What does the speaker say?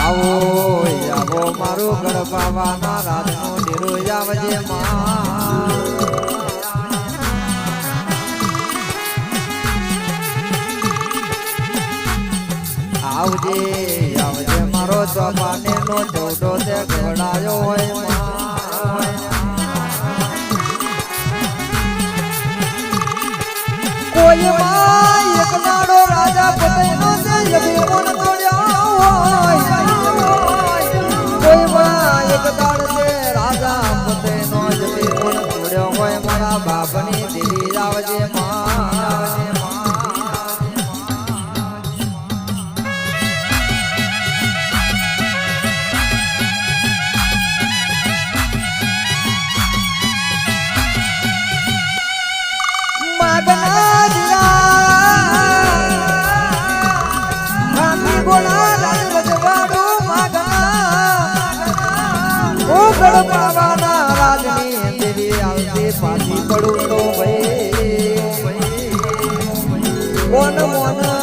આવો આવો મારું ગળબાવાના રાજનો ડેરો આવજે આવજે આવજે મારો ચોપાને નો ચોટો તે ઘડાયો હોય કોઈ માં એક નાડો રાજા પતઈનો છે યભી મન તોડ્યો હોય કોઈ માં એક દાડ છે રાજા પતઈનો યભી મન તોડ્યો હોય મારા બાપની દીદી આવજે ગળબાવાના રાજની દેવી આવતી પાછી પડું તો ભાઈ કોણ મોન